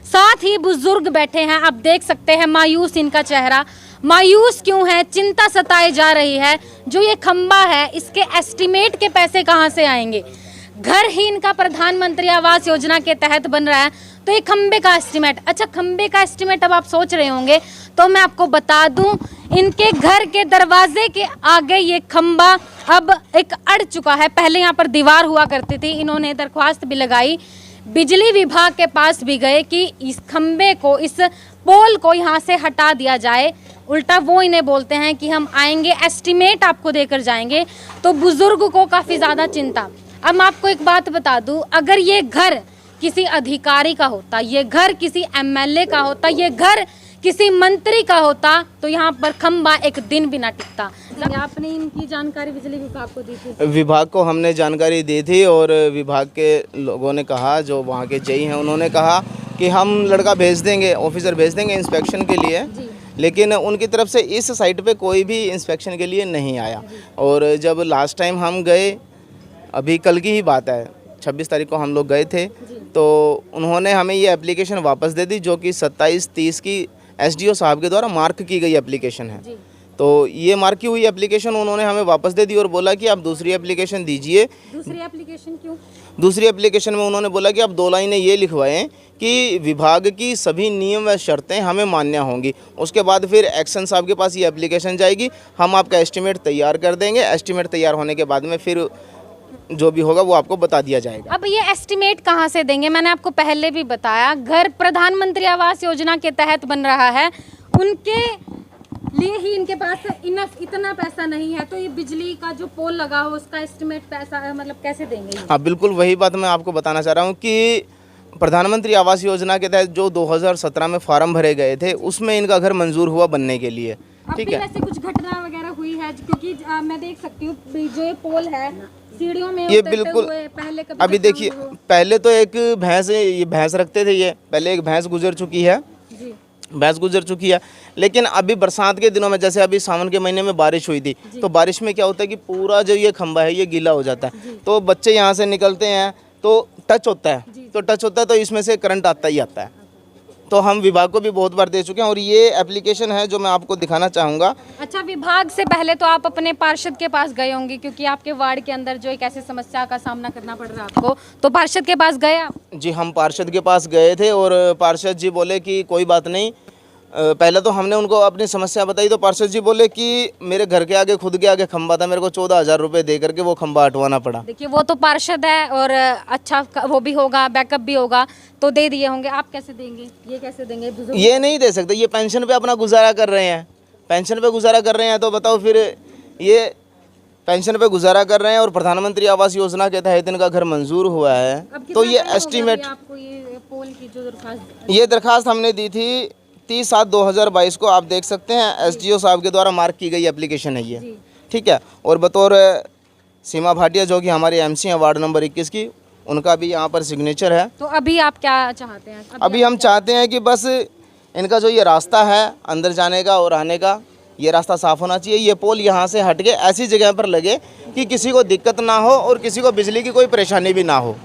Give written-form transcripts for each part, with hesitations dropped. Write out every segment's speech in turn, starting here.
साथ ही बुजुर्ग बैठे हैं, आप देख सकते हैं मायूस इनका चेहरा। मायूस क्यों है, चिंता सताई जा रही है। जो ये खंबा है इसके एस्टीमेट के पैसे कहां से आएंगे? घर ही इनका प्रधानमंत्री आवास योजना के तहत बन रहा है, तो ये खंबे का एस्टीमेट। अच्छा, खंबे का एस्टीमेट अब आप सोच रहे होंगे, तो मैं आपको बता दूं, इनके घर के दरवाजे के आगे ये खंबा अब एक अड़ चुका है। पहले यहाँ पर दीवार हुआ करती थी, इन्होंने दरख्वास्त भी लगाई, बिजली विभाग के पास भी गए कि इस खंबे को, इस पोल को यहाँ से हटा दिया जाए। उल्टा वो इन्हें बोलते हैं कि हम आएंगे, एस्टीमेट आपको देकर जाएंगे। तो बुजुर्ग को काफ़ी ज़्यादा चिंता। अब मैं आपको एक बात बता दूं, अगर ये घर किसी अधिकारी का होता, ये घर किसी एमएलए का होता, ये घर किसी मंत्री का होता, तो यहाँ पर खंबा एक दिन भी ना टिकता। आपने इनकी जानकारी बिजली विभाग को दी थी? विभाग को हमने जानकारी दी थी और विभाग के लोगों ने कहा, जो वहाँ के जेई हैं उन्होंने कहा कि हम लड़का भेज देंगे, ऑफिसर भेज देंगे इंस्पेक्शन के लिए। लेकिन उनकी तरफ से इस साइट पे कोई भी इंस्पेक्शन के लिए नहीं आया। और जब लास्ट टाइम हम गए, अभी कल की ही बात है, 26 तारीख को हम लोग गए थे, तो उन्होंने हमें ये एप्लीकेशन वापस दे दी, जो कि 27-30 की एसडीओ साहब के द्वारा मार्क की गई एप्लीकेशन है। तो ये मार्क की हुई एप्लीकेशन उन्होंने हमें वापस दे दी और बोला कि आप दूसरी एप्लीकेशन दीजिए। दूसरी एप्लीकेशन क्यों? दूसरी एप्लीकेशन में उन्होंने बोला कि आप 2 लाइनें ये लिखवाएं कि विभाग की सभी नियम व शर्तें हमें मान्य होंगी। उसके बाद फिर एक्शन साहब के पास ये एप्लीकेशन जाएगी, हम आपका एस्टीमेट तैयार कर देंगे। एस्टीमेट तैयार होने के बाद में फिर जो भी होगा वो आपको बता दिया जाएगा। अब ये एस्टीमेट कहाँ से देंगे? मैंने आपको पहले भी बताया, घर प्रधानमंत्री आवास योजना के तहत बन रहा है, उनके लिए ही इनके पास इतना पैसा नहीं है, तो ये बिजली का जो पोल लगा हो उसका एस्टीमेट पैसा मतलब कैसे देंगे? हाँ, बिल्कुल वही बात मैं आपको बताना चाह रहा हूँ कि प्रधानमंत्री आवास योजना के तहत जो 2017 में फॉर्म भरे गए थे, उसमें इनका घर मंजूर हुआ बनने के लिए। ठीक है, वैसे कुछ घटना वगैरह हुई है? क्योंकि मैं देख सकती हूँ जो ये पोल है सीढ़ियों में ये बिल्कुल पहले अभी देखिए, पहले तो एक भैंस, ये भैंस रखते थे, ये पहले एक भैंस गुजर चुकी है, भैंस गुजर चुकी है। लेकिन अभी बरसात के दिनों में, जैसे अभी सावन के महीने में बारिश हुई थी, तो बारिश में क्या होता है कि पूरा जो ये खंबा है ये गीला हो जाता है, तो बच्चे यहाँ से निकलते हैं तो टच होता है, तो इसमें से करंट आता ही आता है। तो हम विभाग को भी बहुत बार दे चुके हैं और ये एप्लीकेशन है जो मैं आपको दिखाना चाहूँगा। अच्छा, विभाग से पहले तो आप अपने पार्षद के पास गए होंगे, क्योंकि आपके वार्ड के अंदर जो एक ऐसी समस्या का सामना करना पड़ रहा है आपको, तो पार्षद के पास गए आप? जी, हम पार्षद के पास गए थे और पार्षद जी बोले कि कोई बात नहीं। पहले तो हमने उनको अपनी समस्या बताई, तो पार्षद जी बोले कि मेरे घर के आगे, खुद के आगे खंबा था, मेरे को 14,000 रुपये दे करके वो खंबा हटवाना पड़ा। देखिए, वो तो पार्षद है और अच्छा वो भी होगा, बैकअप भी होगा, तो दे दिए होंगे। आप कैसे देंगे? ये कैसे देंगे? ये नहीं दे सकते, ये पेंशन पे अपना गुजारा कर रहे हैं, पेंशन पे गुजारा कर रहे हैं। तो बताओ फिर, ये पेंशन पे गुजारा कर रहे हैं और प्रधानमंत्री आवास योजना के तहत इनका घर मंजूर हुआ है, तो ये एस्टीमेट, आपको ये पोल की जो दरखास्त, ये दरखास्त हमने दी थी 30/7/2022 को। आप देख सकते हैं एसडीओ साहब के द्वारा मार्क की गई एप्लीकेशन है ये। ठीक है, और बतौर सीमा भाटिया जो कि हमारे एमसी हैं वार्ड नंबर 21 की, उनका भी यहाँ पर सिग्नेचर है। तो अभी आप क्या चाहते हैं? अभी हम चाहते हैं कि बस इनका जो ये रास्ता है अंदर जाने का और आने का, ये रास्ता साफ़ होना चाहिए। ये पोल यहाँ से हट के ऐसी जगह पर लगे कि किसी को दिक्कत ना हो और किसी को बिजली की कोई परेशानी भी ना हो।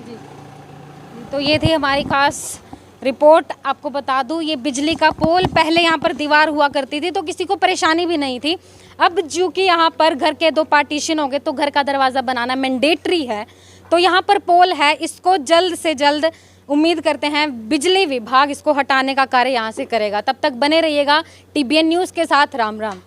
तो ये थी हमारी खास रिपोर्ट। आपको बता दूं, ये बिजली का पोल, पहले यहाँ पर दीवार हुआ करती थी तो किसी को परेशानी भी नहीं थी। अब चूँकि यहाँ पर घर के 2 पार्टीशन हो गए, तो घर का दरवाज़ा बनाना मैंडेटरी है, तो यहाँ पर पोल है, इसको जल्द से जल्द उम्मीद करते हैं बिजली विभाग इसको हटाने का कार्य यहाँ से करेगा। तब तक बने रहिएगा TBN न्यूज़ के साथ। राम राम।